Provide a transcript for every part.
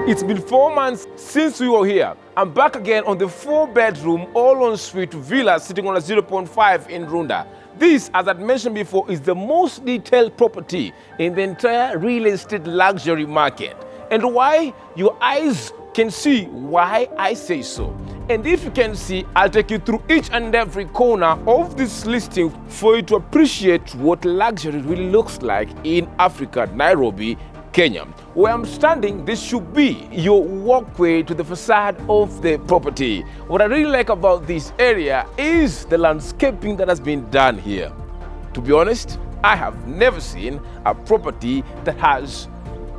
It's been 4 months since we were here. I'm back again on the 4-bedroom, all-en-suite villa sitting on a 0.5 in Runda. This, as I'd mentioned before, is the most detailed property in the entire real estate luxury market. And why? Your eyes can see why I say so. And if you can see, I'll take you through each and every corner of this listing for you to appreciate what luxury really looks like in Africa, Nairobi, Kenya. Where I'm standing, this should be your walkway to the facade of the property. What I really like about this area is the landscaping that has been done here. To be honest, I have never seen a property that has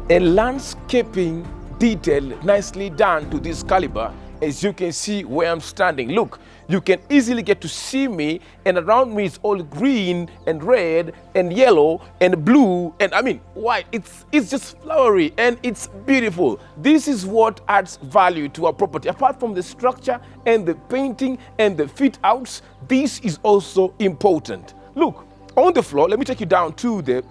a landscaping detail nicely done to this caliber. As you can see where I'm standing, look, you can easily get to see me, and around me is all green and red and yellow and blue and white. It's just flowery and it's beautiful. This is what adds value to our property. Apart from the structure and the painting and the fit outs, this is also important. Look, on the floor, let me take you down to the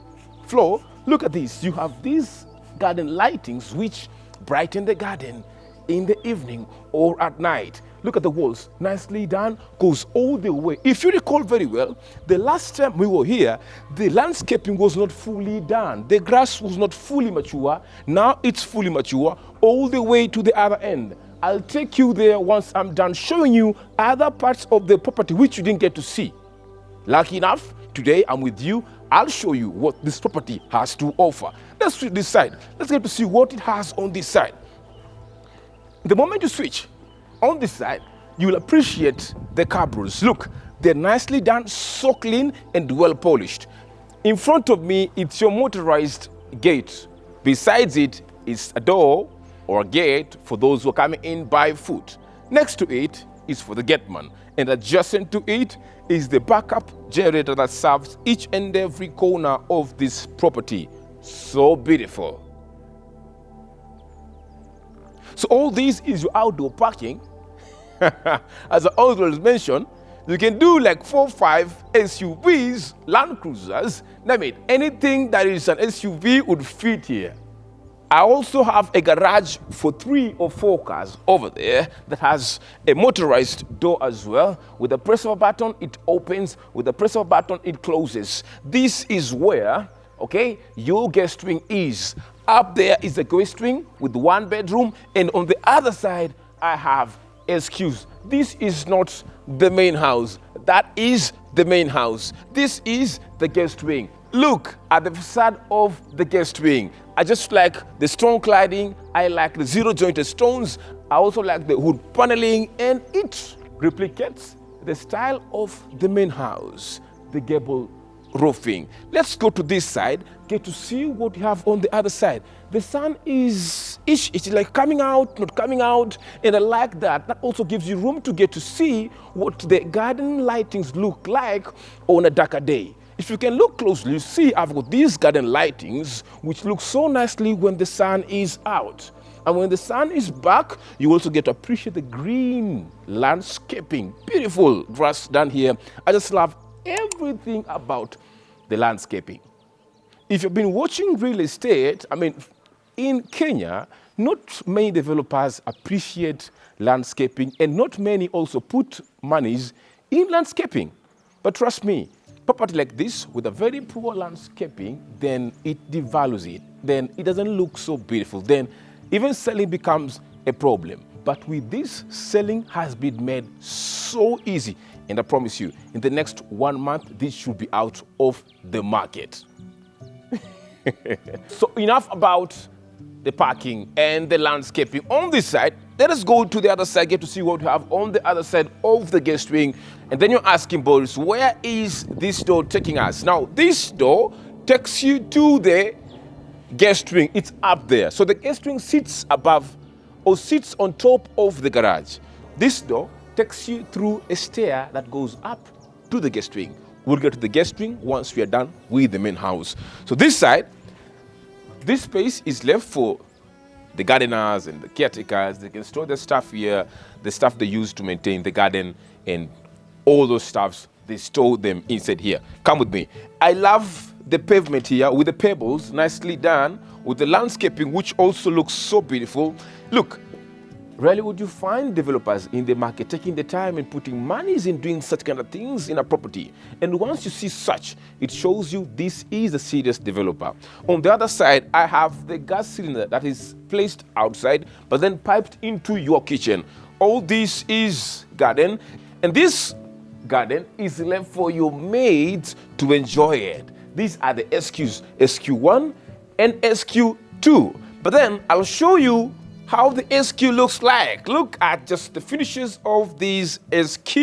floor. Look at this. You have these garden lightings which brighten the garden in the evening or at night. Look at the walls, nicely done, goes all the way. If you recall very well, the last time we were here, the landscaping was not fully done. The grass was not fully mature. Now it's fully mature all the way to the other end. I'll take you there once I'm done showing you other parts of the property which you didn't get to see. Lucky enough, today I'm with you. I'll show you what this property has to offer. Let's switch this side. Let's get to see what it has on this side. The moment you switch on this side, you'll appreciate the cabros. Look, they're nicely done, so clean and well polished. In front of me, it's your motorized gate. Besides it is a door or a gate for those who are coming in by foot. Next to it is for the gateman, and adjacent to it is the backup generator that serves each and every corner of this property. So beautiful. So all this is your outdoor parking. As I always mentioned, you can do like 4 or 5 SUVs, Land Cruisers, anything that is an SUV would fit here. I also have a garage for 3 or 4 cars over there that has a motorized door as well. With the press of a button, it opens. With the press of a button, it closes. This is where, your guest wing is. Up there is the guest wing with 1 bedroom, and on the other side, I have excuse. This is not the main house. That is the main house. This is the guest wing. Look at the facade of the guest wing. I just like the stone cladding. I like the zero-jointed stones. I also like the wood paneling, and it replicates the style of the main house, the gable roofing. Let's go to this side, get to see what you have on the other side. The sun is it's like coming out, not coming out, and I like that. That also gives you room to get to see what the garden lightings look like on a darker day. If you can look closely, you see I've got these garden lightings which look so nicely when the sun is out. And when the sun is back, you also get to appreciate the green landscaping. Beautiful grass down here. I just love everything about the landscaping. If you've been watching real estate, in Kenya, not many developers appreciate landscaping, and not many also put monies in landscaping. But trust me, property like this with a very poor landscaping, then it devalues it. Then it doesn't look so beautiful. Then even selling becomes a problem. But with this, selling has been made so easy. And I promise you, in the next 1 month, this should be out of the market. So enough about the parking and the landscaping on this side. Let us go to the other side, get to see what we have on the other side of the guest wing. And then you're asking, Boris, where is this door taking us? Now, this door takes you to the guest wing. It's up there. So the guest wing sits above or sits on top of the garage. This door takes you through a stair that goes up to the guest wing. We'll get to the guest wing once we are done with the main house. So this side, this space is left for the gardeners and the caretakers. They can store their stuff here, the stuff they use to maintain the garden, and all those stuffs, they store them inside here. Come with me. I love the pavement here with the pebbles, nicely done, with the landscaping, which also looks so beautiful. Look, rarely would you find developers in the market taking the time and putting monies in doing such kind of things in a property. And once you see such, it shows you this is a serious developer. On the other side, I have the gas cylinder that is placed outside, but then piped into your kitchen. All this is garden, and this garden is left for your maids to enjoy it. These are the SQs, SQ1 and SQ2. But then I'll show you how the SQ looks like. Look at just the finishes of these SQ.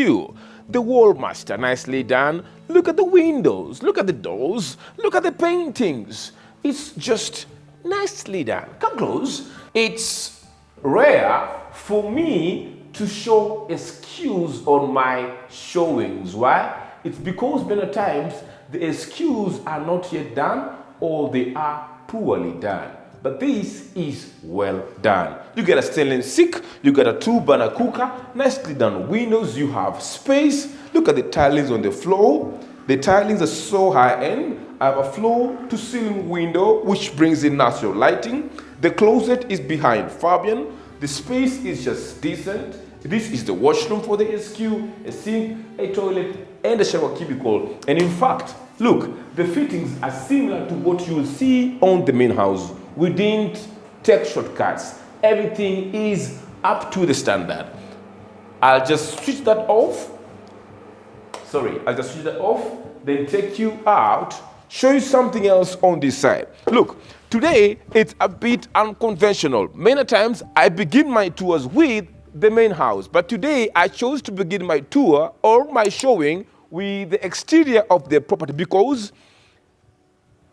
The wall master, nicely done. Look at the windows, look at the doors, look at the paintings. It's just nicely done. Come close. It's rare for me to show SQs on my showings. Why? It's because many times the SQs are not yet done or they are poorly done. But this is well done. You get a stainless sink, you get a 2-burner cooker, nicely done windows, you have space. Look at the tilings on the floor. The tilings are so high end. I have a floor to ceiling window which brings in natural lighting. The closet is behind Fabian. The space is just decent. This is the washroom for the SQ, a sink, a toilet, and a shower cubicle. And in fact, look, the fittings are similar to what you will see on the main house. We didn't take shortcuts. Everything is up to the standard. I'll just switch that off. I'll just switch that off, then take you out, show you something else on this side. Look, today it's a bit unconventional. Many times I begin my tours with the main house, but today I chose to begin my tour or my showing with the exterior of the property because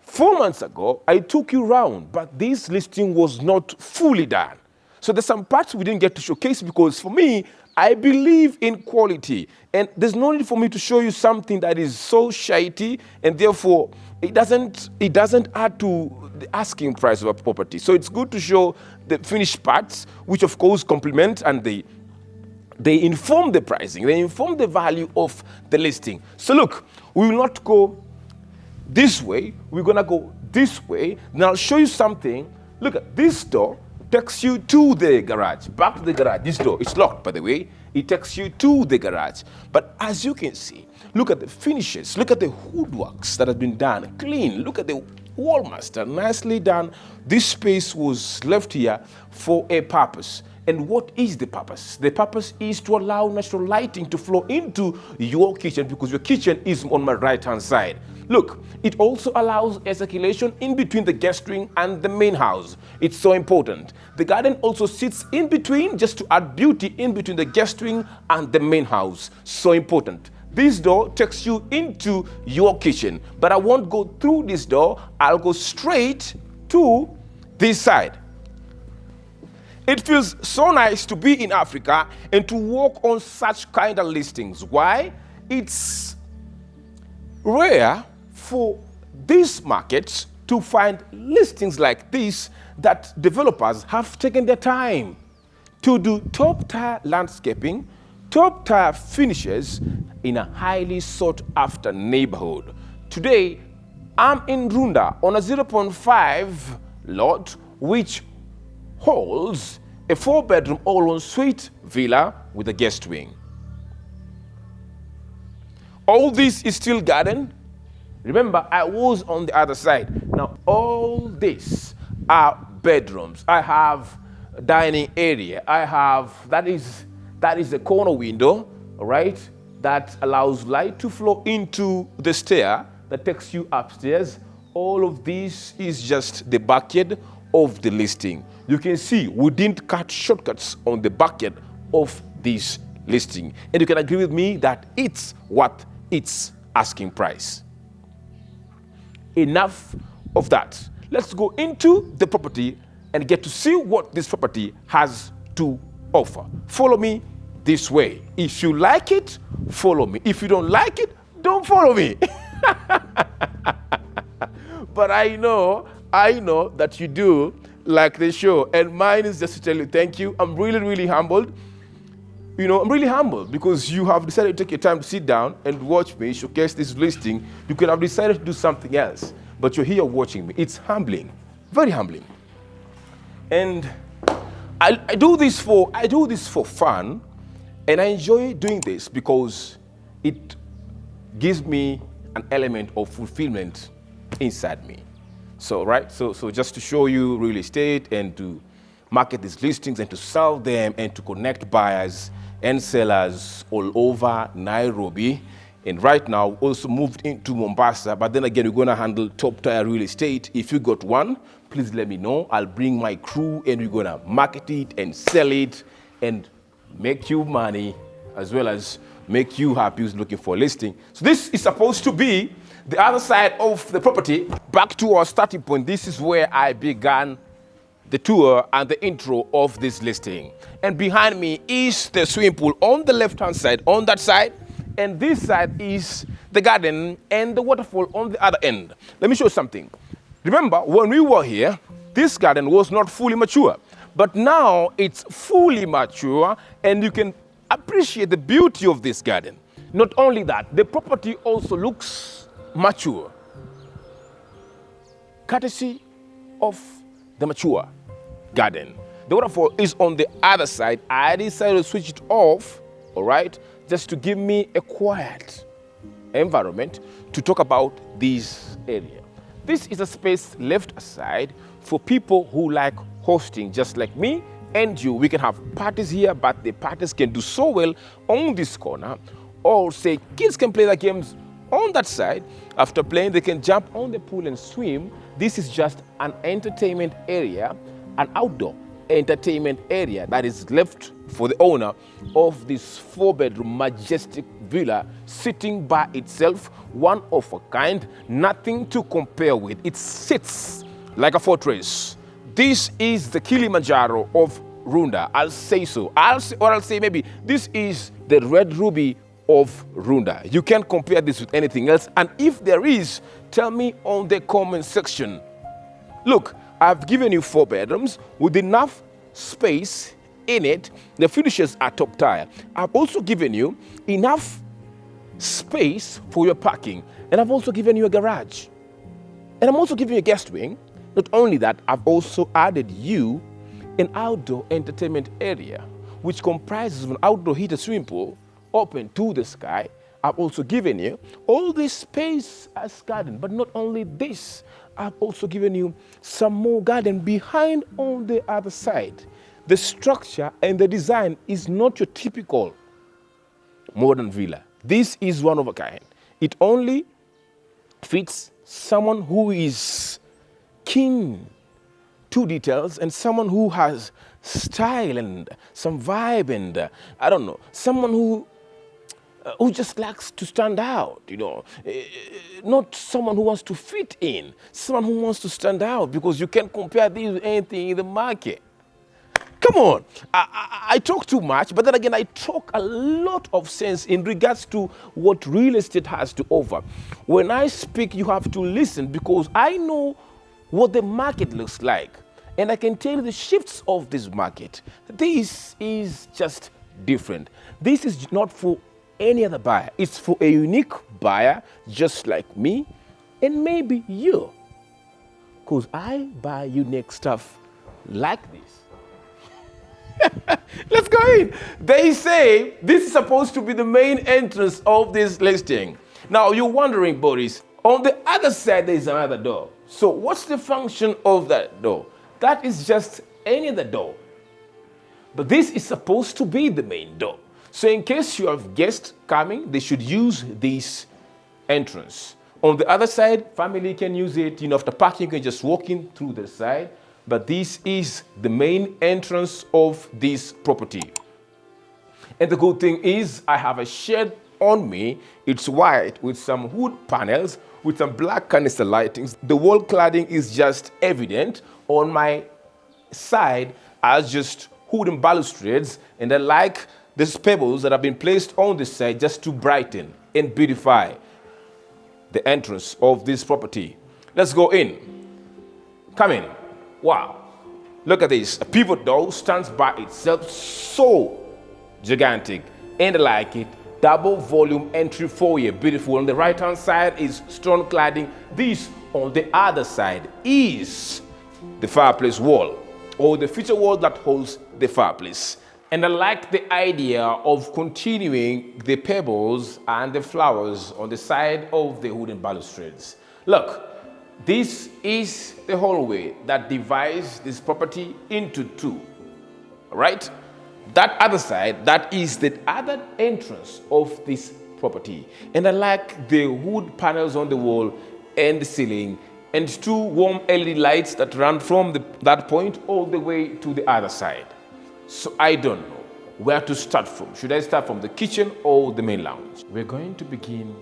4 months ago I took you around, but this listing was not fully done. So there's some parts we didn't get to showcase because for me, I believe in quality, and there's no need for me to show you something that is so shitty, and therefore it doesn't add to the asking price of a property. So it's good to show the finished parts, which of course complement and they inform the pricing, they inform the value of the listing. So look, we will not go this way, we're gonna go this way. Now I'll show you something. Look at this door. Takes you to the garage, back to the garage. This door, it's locked by the way. It takes you to the garage. But as you can see, look at the finishes, look at the woodworks that have been done, clean. Look at the wall master, nicely done. This space was left here for a purpose. And what is the purpose? The purpose is to allow natural lighting to flow into your kitchen because your kitchen is on my right-hand side. Look, it also allows air circulation in between the guest wing and the main house. It's so important. The garden also sits in between just to add beauty in between the guest wing and the main house. So important. This door takes you into your kitchen, but I won't go through this door. I'll go straight to this side. It feels so nice to be in Africa and to work on such kind of listings. Why? It's rare for these markets to find listings like this that developers have taken their time to do top-tier landscaping, top-tier finishes in a highly sought-after neighborhood. Today, I'm in Runda on a 0.5 lot which holds a 4-bedroom all-en-suite villa with a guest wing. All this is still garden. Remember, I was on the other side. Now, all this are bedrooms. I have a dining area. I have, that is a corner window, all right, that allows light to flow into the stair that takes you upstairs. All of this is just the backyard of the listing. You can see we didn't cut shortcuts on the backyard of this listing. And you can agree with me that it's what it's asking price. Enough of that. Let's go into the property and get to see what this property has to offer. Follow me this way. If you like it, follow me. If you don't like it, don't follow me. But I know that you do like the show. And mine is just to tell you thank you. I'm really, really humbled. I'm really humbled because you have decided to take your time to sit down and watch me showcase this listing. You could have decided to do something else. but you're here watching me. It's humbling, very humbling. And I do this for fun, and I enjoy doing this because it gives me an element of fulfillment inside me. So, right, so just to show you real estate and to market these listings and to sell them and to connect buyers and sellers all over Nairobi. And right now, also moved into Mombasa, but then again, we're gonna handle top tier real estate. If you got one, please let me know. I'll bring my crew and we're gonna market it and sell it and make you money as well as make you happy who's looking for a listing. So this is supposed to be the other side of the property. Back to our starting point. This is where I began the tour and the intro of this listing. And behind me is the swimming pool on the left-hand side, on that side. And this side is the garden and the waterfall on the other end. Let me show you something. Remember, when we were here, this garden was not fully mature. But now it's fully mature and you can appreciate the beauty of this garden. Not only that, the property also looks mature, courtesy of the mature garden. The waterfall is on the other side. I decided to switch it off, all right, just to give me a quiet environment to talk about this area. This is a space left aside for people who like hosting, just like me and you. We can have parties here, but the parties can do so well on this corner, or say kids can play their games on that side. After playing, they can jump on the pool and swim. This is just an entertainment area, an outdoor entertainment area that is left for the owner of this 4-bedroom majestic villa sitting by itself, one of a kind, nothing to compare with. It sits like a fortress. This is the Kilimanjaro of Runda. I'll say so. I'll say maybe this is the red ruby of Runda. You can't compare this with anything else. And if there is, tell me on the comment section. Look, I've given you 4 bedrooms with enough space in it. The finishes are top tier. I've also given you enough space for your parking. And I've also given you a garage. And I'm also giving you a guest wing. Not only that, I've also added you an outdoor entertainment area, which comprises of an outdoor heated swimming pool open to the sky. I've also given you all this space as garden, but not only this, I've also given you some more garden behind on the other side. The structure and the design is not your typical modern villa. This is one of a kind. It only fits someone who is keen to details and someone who has style and some vibe and I don't know, someone who just likes to stand out, you know, not someone who wants to fit in, someone who wants to stand out, because you can't compare these with anything in the market. Come on, I talk too much, but then again, I talk a lot of sense in regards to what real estate has to offer. When I speak, you have to listen, because I know what the market looks like, and I can tell you the shifts of this market. This is just different. This is not for any other buyer. It's for a unique buyer just like me and maybe you, because I buy unique stuff like this. Let's go in. They say this is supposed to be the main entrance of this listing. Now you're wondering, Boris, on the other side there is another door. So what's the function of that door? That is just any other door. But this is supposed to be the main door. So in case you have guests coming, they should use this entrance. On the other side, family can use it. You know, after parking, you can just walk in through the side. But this is the main entrance of this property. And the good thing is I have a shed on me. It's white with some wood panels, with some black canister lightings. The wall cladding is just evident. On my side are just wooden balustrades, and I like these pebbles that have been placed on this side just to brighten and beautify the entrance of this property. Let's go in. Come in. Wow. Look at this. A pivot door stands by itself, so gigantic, and I like it. Double volume entry foyer, beautiful. On the right hand side is stone cladding. This on the other side is the fireplace wall, or the feature wall that holds the fireplace. And I like the idea of continuing the pebbles and the flowers on the side of the wooden balustrades. Look, this is the hallway that divides this property into two, right? That other side, that is the other entrance of this property. And I like the wood panels on the wall and the ceiling, and two warm LED lights that run from that point all the way to the other side. So I don't know where to start from. Should I start from the kitchen or the main lounge? We're going to begin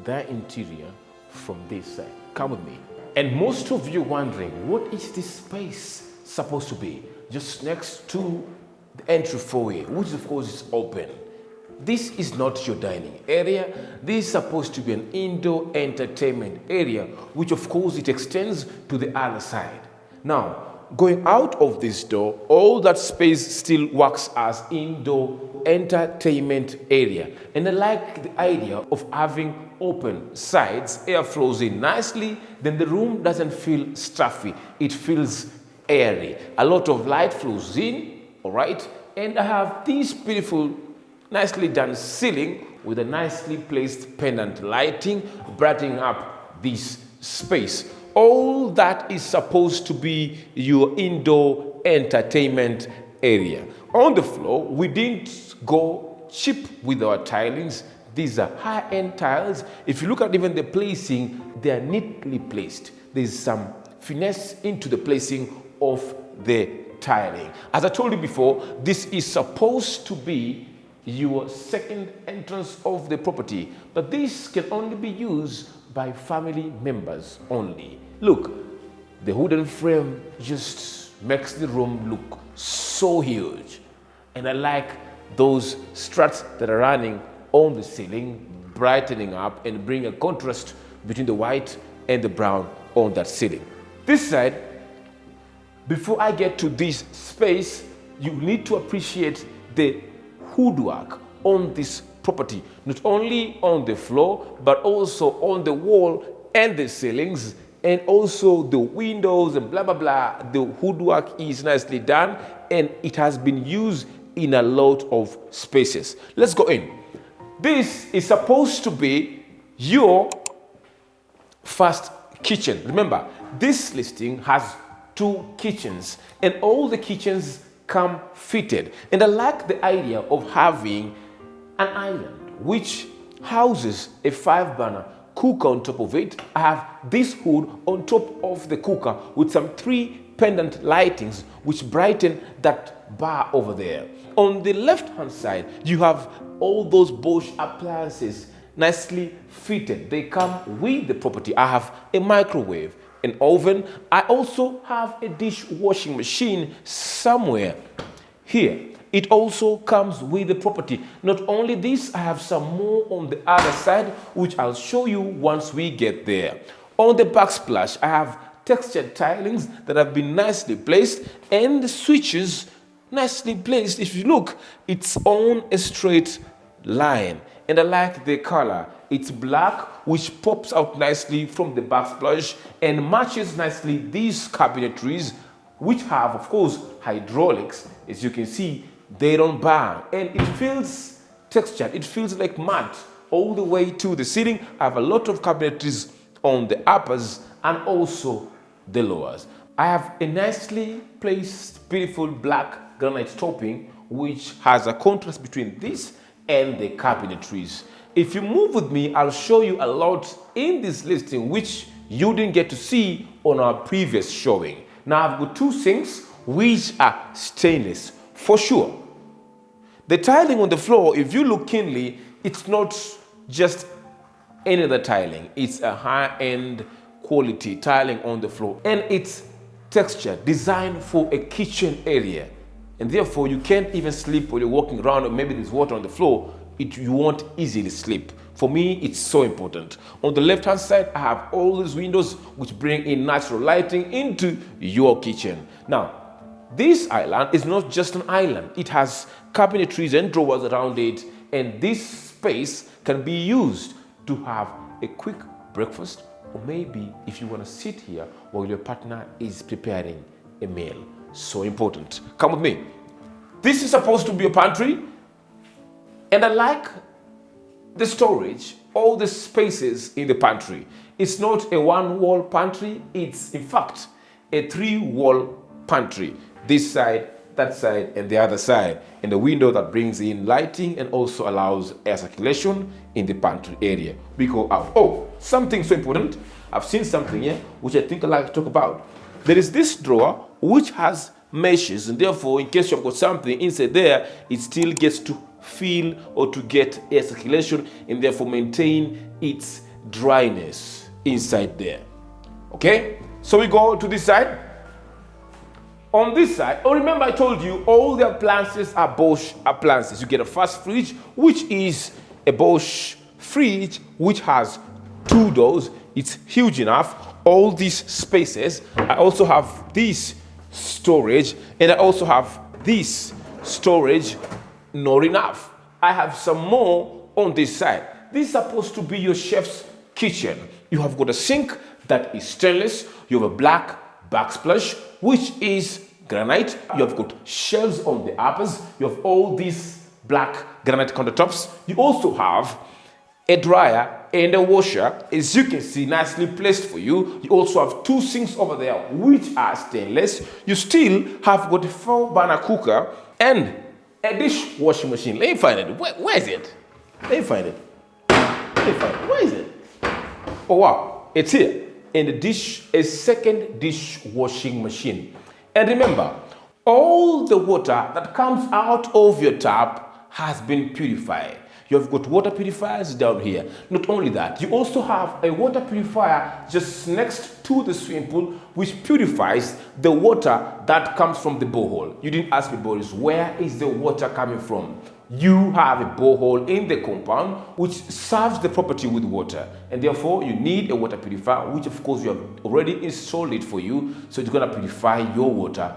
the interior from this side. Come with me. And most of you wondering, what is this space supposed to be? Just next to the entry foyer, which of course is open. This is not your dining area. This is supposed to be an indoor entertainment area, which of course it extends to the other side. Now, going out of this door, all that space still works as indoor entertainment area. And I like the idea of having open sides, air flows in nicely, then the room doesn't feel stuffy. It feels airy. A lot of light flows in, all right? And I have this beautiful, nicely done ceiling with a nicely placed pendant lighting, brightening up this space. All that is supposed to be your indoor entertainment area. On the floor, we didn't go cheap with our tilings. These are high-end tiles. If you look at even the placing, they are neatly placed. There's some finesse into the placing of the tiling. As I told you before, this is supposed to be your second entrance of the property, but this can only be used by family members only. Look, the wooden frame just makes the room look so huge. And I like those struts that are running on the ceiling, brightening up and bring a contrast between the white and the brown on that ceiling. This side, before I get to this space, you need to appreciate the woodwork on this property, not only on the floor, but also on the wall and the ceilings, and also the windows and blah, blah, blah. The woodwork is nicely done, and it has been used in a lot of spaces. Let's go in. This is supposed to be your first kitchen. Remember, this listing has 2 kitchens, and all the kitchens come fitted. And I like the idea of having an island which houses a 5-burner cooker on top of it. I have this hood on top of the cooker with some 3 pendant lightings which brighten that bar over there. On the left hand side, you have all those Bosch appliances nicely fitted. They come with the property. I have a microwave, an oven. I also have a dishwashing machine somewhere here. It also comes with the property. Not only this, I have some more on the other side, which I'll show you once we get there. On the backsplash, I have textured tilings that have been nicely placed, and the switches nicely placed. If you look, it's on a straight line, and I like the color. It's black, which pops out nicely from the backsplash and matches nicely these cabinetries, which have, of course, hydraulics. As you can see, they don't bang, and it feels textured. It feels like matte all the way to the ceiling. I have a lot of cabinetries on the uppers and also the lowers. I have a nicely placed, beautiful black granite topping, which has a contrast between this and the cabinetries. If you move with me, I'll show you a lot in this listing which you didn't get to see on our previous showing. Now I've got 2 sinks which are stainless for sure. The tiling on the floor, if you look keenly, it's not just any other tiling. It's a high-end quality tiling on the floor, and it's texture designed for a kitchen area, and therefore you can't even sleep when you're walking around, or maybe there's water on the floor. You won't easily sleep. For me, it's so important. On the left-hand side, I have all these windows which bring in natural lighting into your kitchen. Now, this island is not just an island. It has cabinetries and drawers around it, and this space can be used to have a quick breakfast, or maybe if you want to sit here while your partner is preparing a meal. So important. Come with me. This is supposed to be a pantry, and I like the storage, all the spaces in the pantry. It's not a one-wall pantry, it's in fact a three-wall pantry. This side, that side, and the other side. And the window that brings in lighting and also allows air circulation in the pantry area. We go out. Oh, something so important. I've seen something here which I think I'd like to talk about. There is this drawer which has meshes, and therefore in case you've got something inside there, it still gets to feel or to get air circulation and therefore maintain its dryness inside there. Okay, so we go to this side. On this side, oh, remember I told you all the appliances are Bosch appliances. You get a fast fridge, which is a Bosch fridge which has two doors. It's huge enough. All these spaces. I also have this storage, and I also have this storage. Not enough. I have some more on this side. This is supposed to be your chef's kitchen. You have got a sink that is stainless. You have a black backsplash, which is granite. You have got shelves on the uppers. You have all these black granite countertops. You also have a dryer and a washer, as you can see, nicely placed for you. You also have two sinks over there, which are stainless. You still have got a 4-burner cooker and a dishwashing machine. Let me find it. Where is it? Let me find it. Where is it? Oh wow, it's here. And a second dishwashing machine. And remember, all the water that comes out of your tap has been purified. You have got water purifiers down here. Not only that, you also have a water purifier just next to the swimming pool, which purifies the water that comes from the borehole. You didn't ask me, Boris, where is the water coming from? You have a borehole in the compound which serves the property with water, and therefore you need a water purifier, which of course you have already installed it for you, so it's going to purify your water.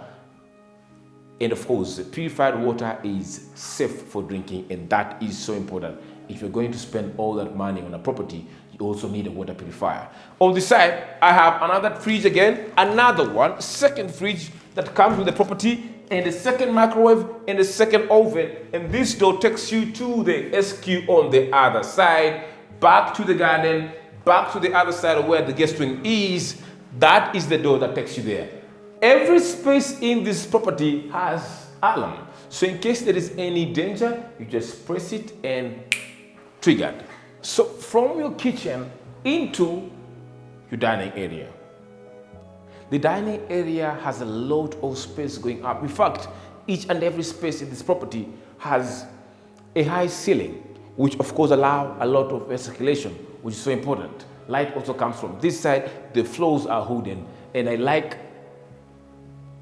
And of course, purified water is safe for drinking, and that is so important. If you're going to spend all that money on a property, you also need a water purifier. On the side, I have another fridge again, another one, second fridge that comes with the property, and a second microwave and a second oven. And this door takes you to the SQ on the other side, back to the garden, back to the other side where the guest wing is. That is the door that takes you there. Every space in this property has alarm. So in case there is any danger, you just press it and triggered. So from your kitchen into your dining area. The dining area has a lot of space going up. In fact, each and every space in this property has a high ceiling, which of course allow a lot of air circulation, which is so important. Light also comes from this side. The floors are wooden, and I like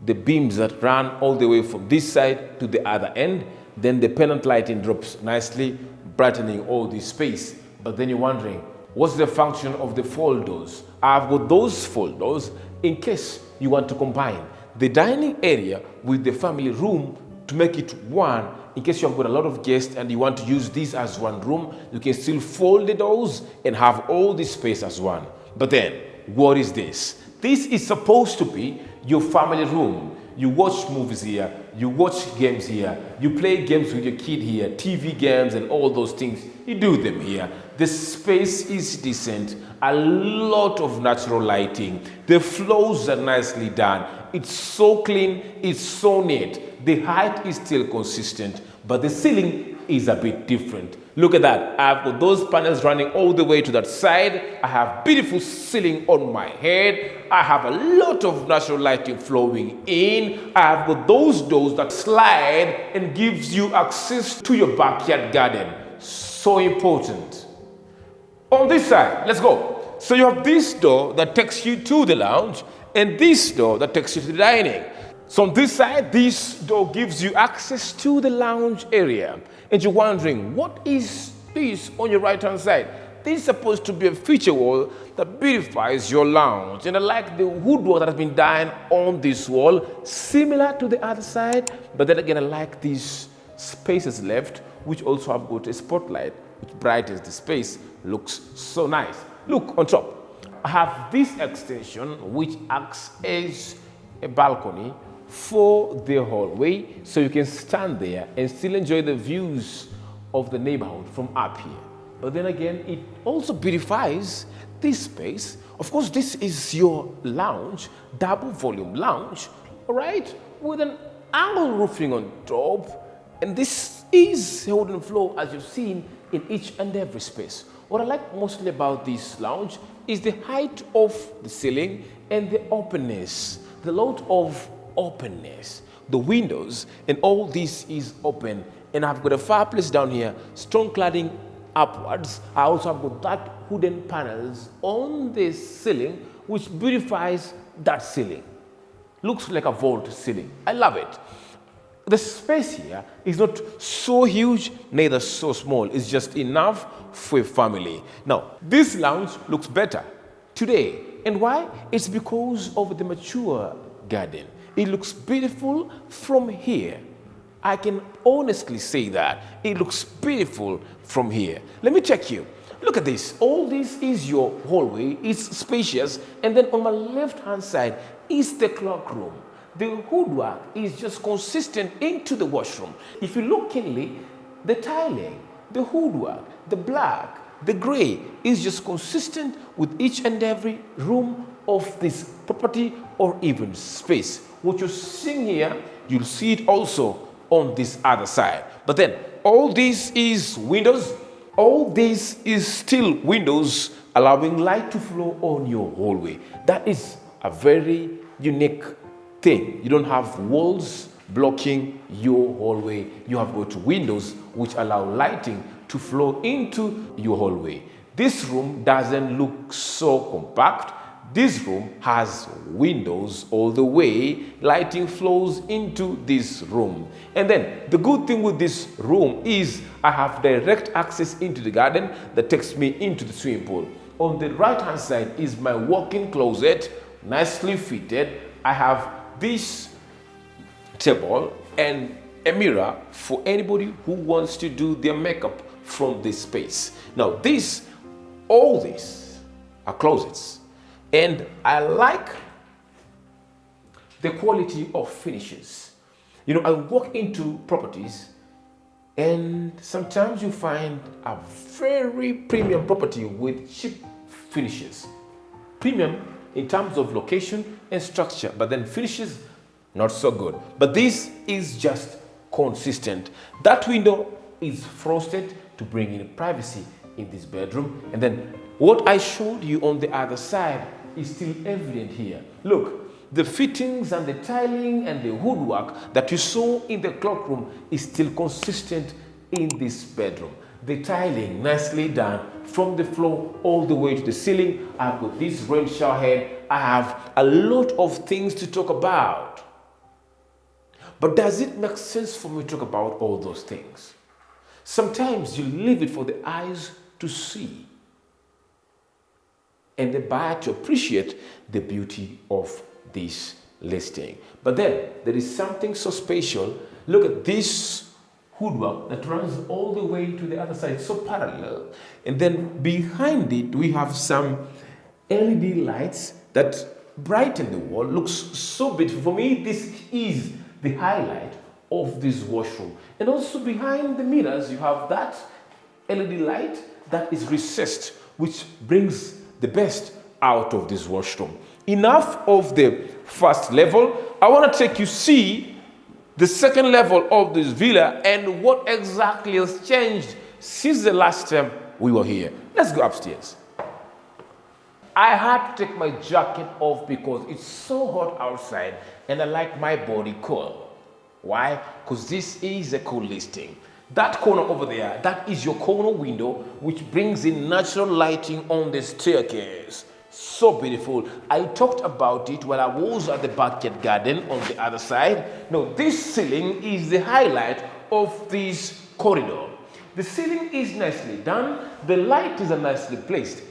the beams that run all the way from this side to the other end. Then the pendant lighting drops nicely, brightening all this space. But then you're wondering, what's the function of the fold doors? I've got those fold doors in case you want to combine the dining area with the family room to make it one. In case you have got a lot of guests and you want to use this as one room, you can still fold the doors and have all this space as one. But then, what is this? This is supposed to be your family room. You watch movies here, you watch games here, you play games with your kid here, TV games and all those things, you do them here. The space is decent, a lot of natural lighting, the floors are nicely done, it's so clean, it's so neat. The height is still consistent, but the ceiling is a bit different. Look at that. I've got those panels running all the way to that side. I have beautiful ceiling on my head. I have a lot of natural lighting flowing in. I have got those doors that slide and gives you access to your backyard garden. So important. On this side, let's go. So you have this door that takes you to the lounge and this door that takes you to the dining. So on this side, this door gives you access to the lounge area. And you're wondering, what is this on your right-hand side? This is supposed to be a feature wall that beautifies your lounge. And I like the woodwork that has been done on this wall, similar to the other side. But then again, I like these spaces left, which also have got a spotlight, which brightens the space. Looks so nice. Look on top. I have this extension which acts as a balcony for the hallway, so you can stand there and still enjoy the views of the neighborhood from up here. But then again, it also beautifies this space. Of course, this is your lounge, double volume lounge, all right, with an angle roofing on top. And this is a wooden floor, as you've seen in each and every space. What I like mostly about this lounge is the height of the ceiling and the openness, the lot of openness. The windows and all this is open. And I've got a fireplace down here, stone cladding upwards. I also have got that wooden panels on the ceiling, which beautifies that ceiling. Looks like a vault ceiling. I love it. The space here is not so huge, neither so small. It's just enough for a family. Now, this lounge looks better today. And why? It's because of the mature garden. It looks beautiful from here. I can honestly say that. It looks beautiful from here. Let me check you. Look at this. All this is your hallway. It's spacious. And then on my left-hand side is the cloakroom. The woodwork is just consistent into the washroom. If you look keenly, the tiling, the woodwork, the black, the gray is just consistent with each and every room of this property or even space. What you're seeing here, you'll see it also on this other side. But then all this is windows. All this is still windows allowing light to flow on your hallway. That is a very unique thing. You don't have walls blocking your hallway. You have got windows which allow lighting to flow into your hallway. This room doesn't look so compact. This room has windows all the way. Lighting flows into this room. And then the good thing with this room is I have direct access into the garden that takes me into the swimming pool. On the right hand side is my walk-in closet, nicely fitted. I have this table and a mirror for anybody who wants to do their makeup from this space. Now all these are closets. And I like the quality of finishes. You know, I walk into properties and sometimes you find a very premium property with cheap finishes. Premium in terms of location and structure, but then finishes not so good. But this is just consistent. That window is frosted to bring in privacy in this bedroom. And then what I showed you on the other side is still evident here. Look, the fittings and the tiling and the woodwork that you saw in the cloakroom is still consistent in this bedroom. The tiling nicely done from the floor all the way to the ceiling. I've got this rain shower head. I have a lot of things to talk about. But does it make sense for me to talk about all those things? Sometimes you leave it for the eyes to see and the buyer to appreciate the beauty of this listing. But then there is something so special. Look at this woodwork that runs all the way to the other side, so parallel. And then behind it, we have some LED lights that brighten the wall. Looks so beautiful. For me, this is the highlight of this washroom. And also behind the mirrors, you have that LED light that is recessed, which brings the best out of this washroom. Enough of the first level. I want to take you see the second level of this villa and what exactly has changed since the last time we were here. Let's go upstairs. I had to take my jacket off because it's so hot outside and I like my body cool. Why? Because this is a cool listing. That corner over there, that is your corner window, which brings in natural lighting on the staircase. So beautiful. I talked about it while I was at the backyard garden on the other side. Now, this ceiling is the highlight of this corridor. The ceiling is nicely done. The light is nicely placed.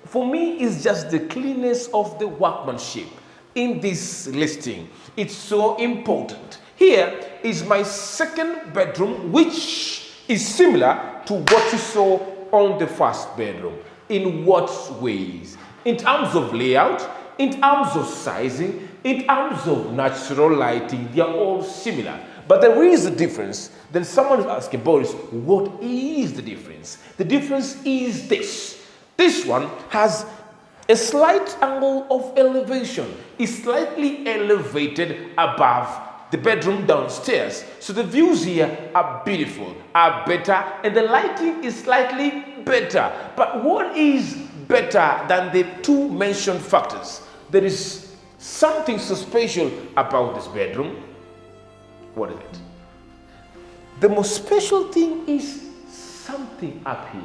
For me, it's just the cleanness of the workmanship in this listing. It's so important. Here is my second bedroom, which is similar to what you saw on the first bedroom. In what ways? In terms of layout, in terms of sizing, in terms of natural lighting, they are all similar. But there is a difference. Then someone is asking, Boris, what is the difference? The difference is this. This one has a slight angle of elevation. It's slightly elevated above the bedroom downstairs. So the views here are beautiful, are better, and the lighting is slightly better. But what is better than the two mentioned factors? There is something so special about this bedroom. What is it? The most special thing is something up here.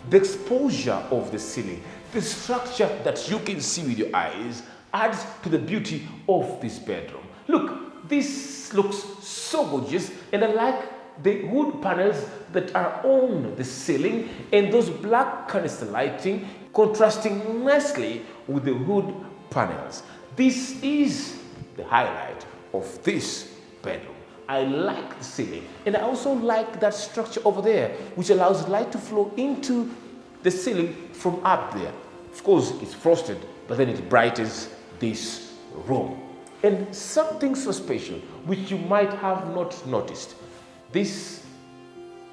The exposure of the ceiling, the structure that you can see with your eyes adds to the beauty of this bedroom. Look, this looks so gorgeous, and I like the wood panels that are on the ceiling and those black canister lighting contrasting nicely with the wood panels. This is the highlight of this bedroom. I like the ceiling, and I also like that structure over there, which allows light to flow into the ceiling from up there. Of course, it's frosted, but then it brightens this room. And something so special, which you might have not noticed. This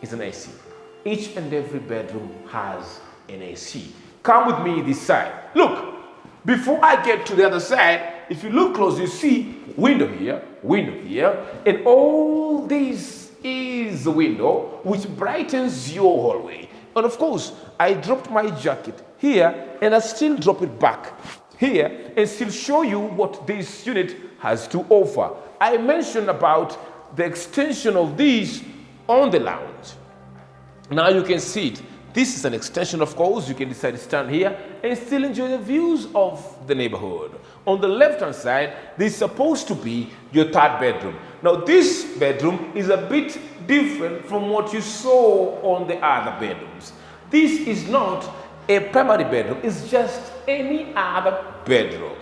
is an AC. Each and every bedroom has an AC. Come with me this side. Look, before I get to the other side, if you look close, you see window here, and all this is the window which brightens your hallway. And of course, I dropped my jacket here, and I still drop it back here and still show you what this unit has to offer. I mentioned about the extension of these on the lounge. Now you can see it. This is an extension, of course. You can decide to stand here and still enjoy the views of the neighborhood. On the left-hand side, this is supposed to be your third bedroom. Now, this bedroom is a bit different from what you saw on the other bedrooms. This is not a primary bedroom. It's just any other bedroom.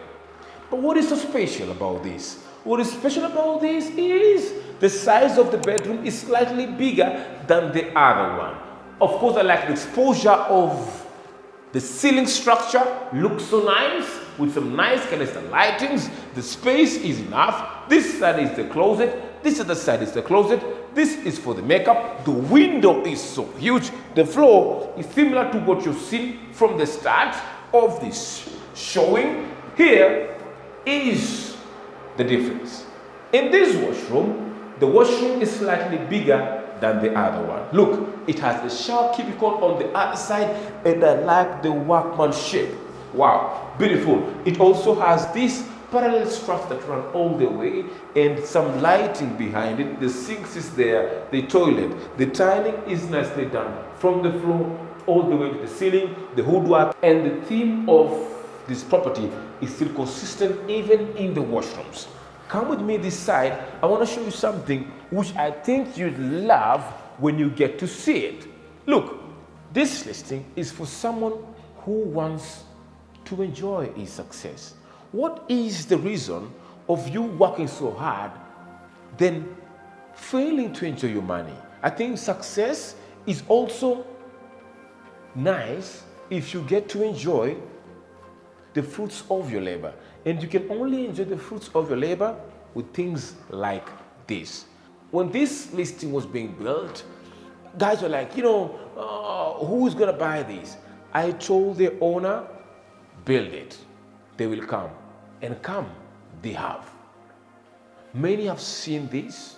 But what is so special about this? What is special about this is the size of the bedroom is slightly bigger than the other one. Of course, I like the exposure of the ceiling structure. Looks so nice with some nice canister lightings. The space is enough. This side is the closet. This other side is the closet. This is for the makeup. The window is so huge. The floor is similar to what you've seen from the start of this showing. Here is the difference. In this washroom, the washroom is slightly bigger than the other one. Look, it has a shower cubicle on the other side, and I like the workmanship. Wow, beautiful. It also has this parallel straps that run all the way and some lighting behind it. The sinks is there, the toilet. The tiling is nicely done from the floor all the way to the ceiling, the woodwork, and the theme of this property is still consistent even in the washrooms. Come with me this side. I want to show you something which I think you'd love when you get to see it. Look, this listing is for someone who wants to enjoy his success. What is the reason of you working so hard, then failing to enjoy your money? I think success is also nice if you get to enjoy the fruits of your labor. And you can only enjoy the fruits of your labor with things like this. When this listing was being built, guys were like, who's gonna buy this? I told the owner, build it. They will come. And come, they have. Many have seen this,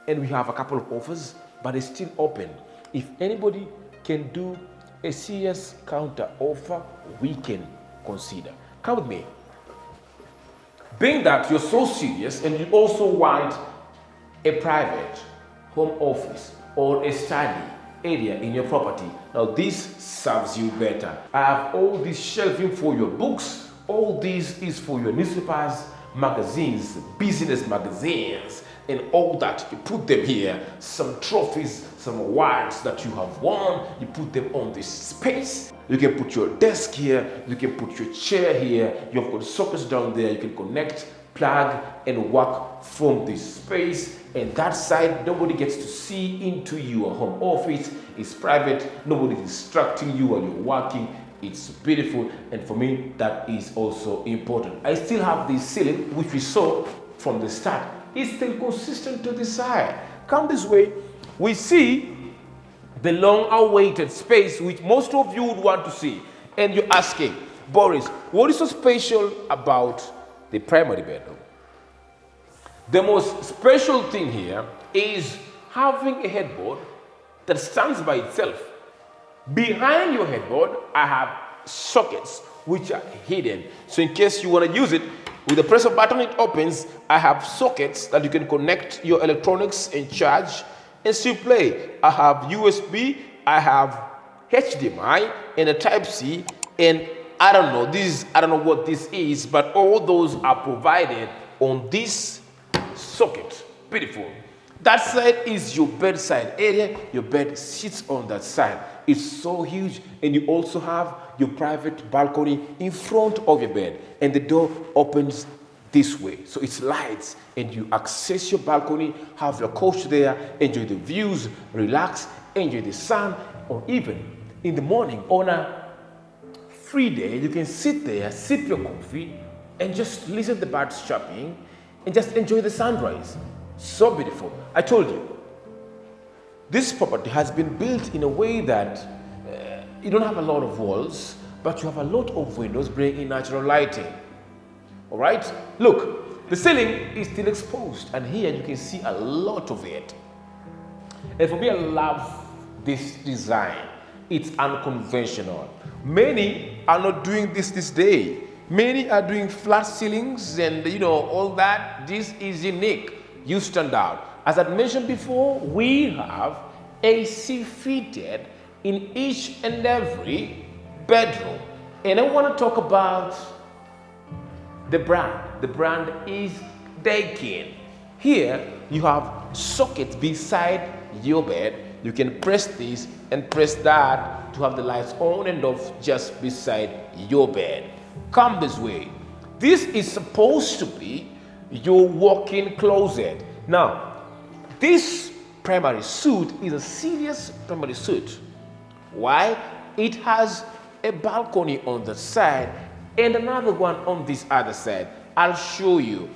and we have a couple of offers, but it's still open. If anybody can do a serious counter offer, we can consider. Come with me. Being that you're so serious and you also want a private home office or a study area in your property, now this serves you better. I have all this shelving for your books. All this is for your newspapers, magazines, business magazines, and all that. You put them here. Some trophies, some awards that you have won, you put them on this space. You can put your desk here, you can put your chair here, you've got sockets down there, you can connect, plug, and work from this space. And that side, nobody gets to see into your home office, is private. Nobody is distracting you while you're working. It's beautiful, and for me, that is also important. I still have the ceiling, which we saw from the start. It's still consistent to the side. Come this way, we see the long-awaited space, which most of you would want to see. And you're asking, Boris, what is so special about the primary bedroom? The most special thing here is having a headboard that stands by itself. Behind your headboard, I have sockets which are hidden. So in case you want to use it, with the press of button it opens. I have sockets that you can connect your electronics and charge and still play. I have USB, I have HDMI and a Type-C, and I don't know what this is, but all those are provided on this socket. Beautiful. That side is your bedside area. Your bed sits on that side. It's so huge, and you also have your private balcony in front of your bed, and the door opens this way. So it's lights, and you access your balcony, have your couch there, enjoy the views, relax, enjoy the sun, or even in the morning on a free day, you can sit there, sip your coffee, and just listen to the birds chirping, and just enjoy the sunrise. So beautiful. I told you, this property has been built in a way that you don't have a lot of walls, but you have a lot of windows bringing natural lighting. All right? Look, the ceiling is still exposed, and here you can see a lot of it. And for me, I love this design. It's unconventional. Many are not doing this day. Many are doing flat ceilings and all that. This is unique. You stand out. As I mentioned before, we have AC fitted in each and every bedroom. And I want to talk about the brand. The brand is Daikin. Here you have sockets beside your bed. You can press this and press that to have the lights on and off just beside your bed. Come this way. This is supposed to be your walk-in closet. Now, this primary suite is a serious primary suite. Why? It has a balcony on the side and another one on this other side. I'll show you.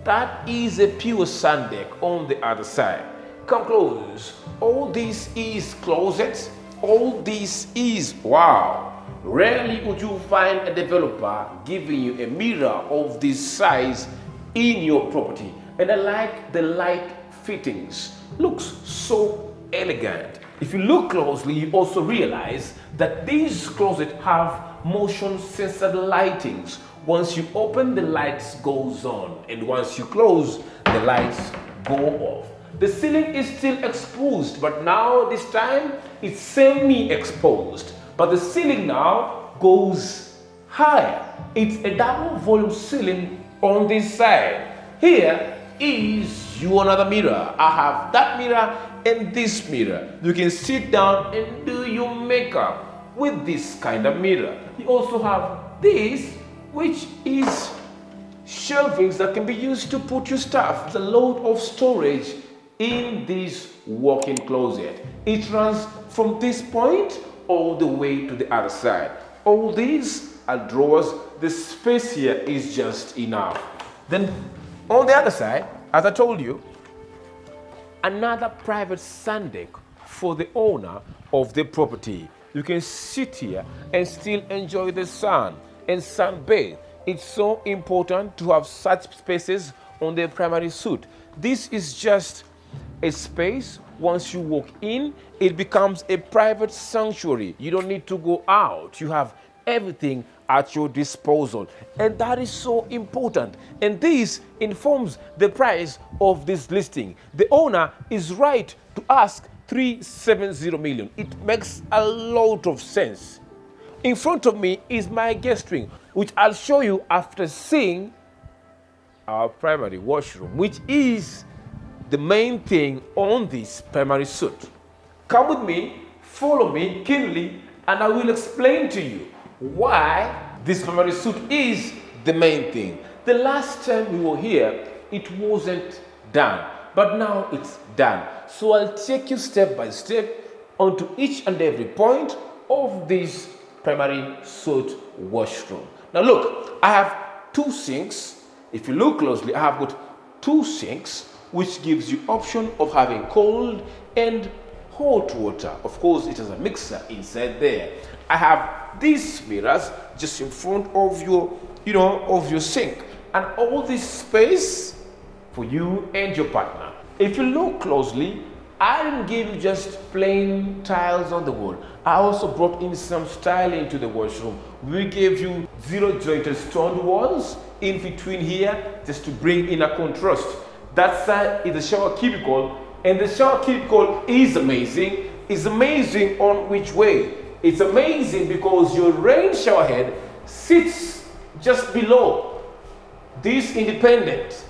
That is a pure sun deck on the other side. Come close. All this is closets. All this is, wow. Rarely would you find a developer giving you a mirror of this size in your property. And I like the light fittings. Looks so elegant. If you look closely, you also realize that these closets have motion sensor lightings. Once you open, the lights goes on, and once you close, the lights go off. The ceiling is still exposed, but now this time it's semi-exposed. But the ceiling now goes higher. It's a double volume ceiling on this side. Here is your another mirror. I have that mirror and this mirror. You can sit down and do your makeup with this kind of mirror. You also have this, which is shelvings that can be used to put your stuff. There's a lot of storage in this walk-in closet. It runs from this point all the way to the other side. All these are drawers. The space here is just enough. Then on the other side, as I told you, another private sun deck for the owner of the property. You can sit here and still enjoy the sun and sunbathe. It's so important to have such spaces on the primary suite. This is just a space. Once you walk in, it becomes a private sanctuary. You don't need to go out. You have everything at your disposal, and that is so important. And this informs the price of this listing. The owner is right to ask 370 million. It makes a lot of sense. In front of me is my guest room, which I'll show you after seeing our primary washroom, which is the main thing on this primary suite. Come with me, follow me keenly, and I will explain to you why this primary suite is the main thing. The last time we were here, it wasn't done, but now it's done. So I'll take you step by step onto each and every point of this primary suite washroom. Now look, I have two sinks. If you look closely, I have got two sinks, which gives you option of having cold and hot water. Of course, it has a mixer inside there. I have these mirrors just in front of your, of your sink, and all this space for you and your partner. If you look closely, I didn't give you just plain tiles on the wall. I also brought in some styling to the washroom. We gave you zero jointed stone walls in between here just to bring in a contrast. That side is the shower cubicle, and the shower cubicle is amazing. It's amazing on which way? It's amazing because your rain shower head sits just below this independent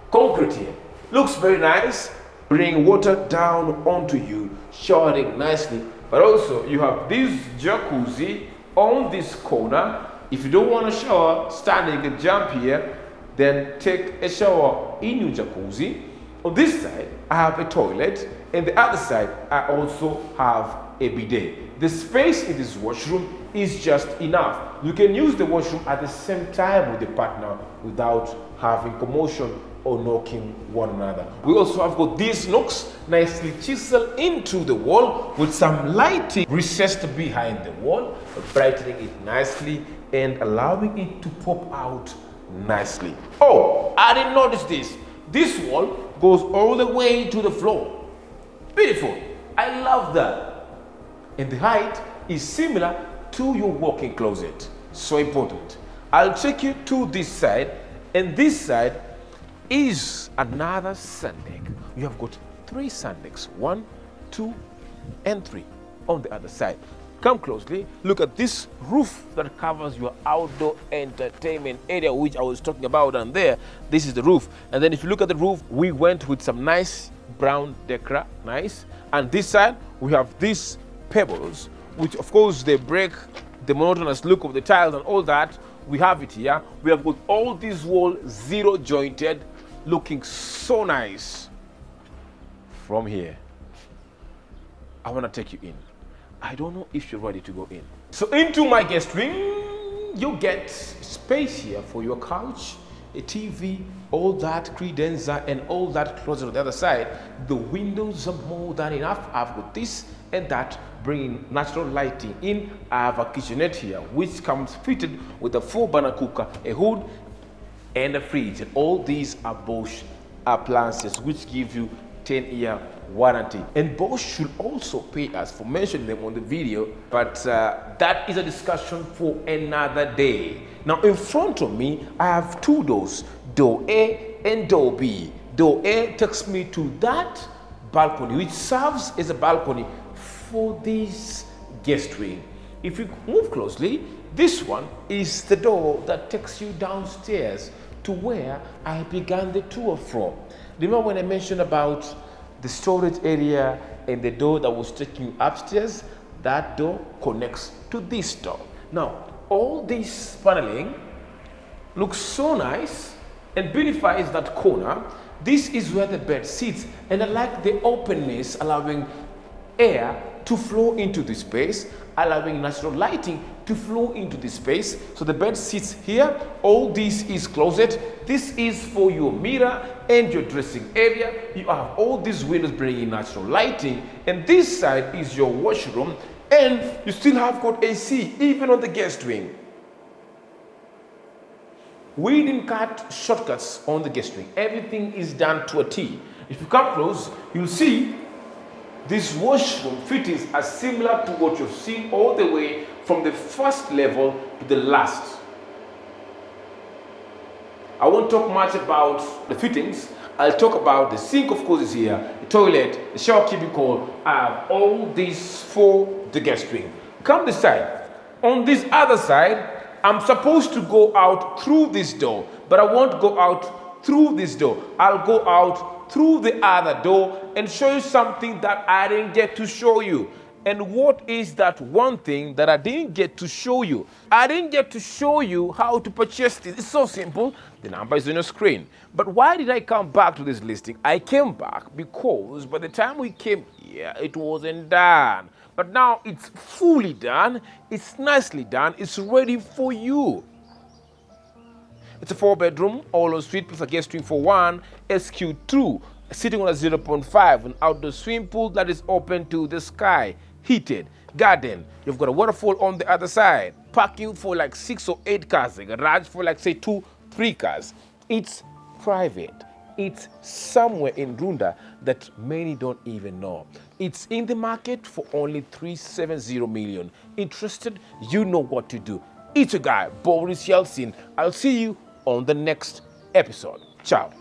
concrete here. Looks very nice. Bring water down onto you, showering nicely. But also you have this jacuzzi on this corner. If you don't want to shower standing and jump here, then take a shower in your jacuzzi. On this side, I have a toilet, and the other side, I also have a bidet. The space in this washroom is just enough. You can use the washroom at the same time with the partner without having commotion or knocking one another. We also have got these nooks nicely chiseled into the wall with some lighting recessed behind the wall, brightening it nicely and allowing it to pop out nicely. Oh, I didn't notice this. This wall goes all the way to the floor. Beautiful. I love that. And the height is similar to your walk-in closet. So important. I'll take you to this side, and this side is another sundeck. You have got 3 sundecks, 1, 2, and 3 on the other side. Come closely, look at this roof that covers your outdoor entertainment area, which I was talking about, and there, this is the roof. And then if you look at the roof, we went with some nice brown decor, nice. And this side, we have these pebbles, which of course they break the monotonous look of the tiles and all that. We have it here. We have got all these walls zero jointed, looking so nice. From here, I want to take you in. I don't know if you're ready to go in. So into my guest wing, you get space here for your couch, a TV, all that credenza and all that closet on the other side. The windows are more than enough. I've got this and that, bringing natural lighting in. I have a kitchenette here, which comes fitted with a 4-burner cooker, a hood, and a fridge. And all these are Bosch appliances, which give you 10-year warranty. And Bosch should also pay us for mentioning them on the video, but that is a discussion for another day. Now in front of me, I have 2 doors, door A and door B. Door A takes me to that balcony, which serves as a balcony for this guest wing. If you move closely, this one is the door that takes you downstairs to where I began the tour from. Remember when I mentioned about the storage area and the door that was taking you upstairs? That door connects to this door. Now, all this paneling looks so nice and beautifies that corner. This is where the bed sits, and I like the openness, allowing air to flow into the space, allowing natural lighting to flow into the space. So the bed sits here. All this is closet. This is for your mirror and your dressing area. You have all these windows bringing natural lighting, and this side is your washroom, and you still have got AC even on the guest wing. We didn't cut shortcuts on the guest wing. Everything is done to a T. If you come close, you'll see these washroom fittings are similar to what you've seen all the way from the first level to the last. I won't talk much about the fittings. I'll talk about the sink, of course, is here, the toilet, the shower cubicle. I have all these for the guest wing. Come this side. On this other side, I'm supposed to go out through this door, but I won't go out through this door. I'll go out through the other door and show you something that I didn't get to show you. And what is that one thing that I didn't get to show you? I didn't get to show you how to purchase this. It's so simple. The number is on your screen. But why did I come back to this listing? I came back because by the time we came it wasn't done. But now it's fully done, it's nicely done, it's ready for you. It's a 4-bedroom, all en suite plus a guest room for one, SQ2, sitting on a 0.5, an outdoor swimming pool that is open to the sky, heated, garden. You've got a waterfall on the other side, parking for like 6 or 8 cars, a garage for like say 2-3 cars. It's private. It's somewhere in Runda that many don't even know. It's in the market for only 370 million. Interested? You know what to do. It's your guy, Boris Yeltsin. I'll see you on the next episode. Ciao.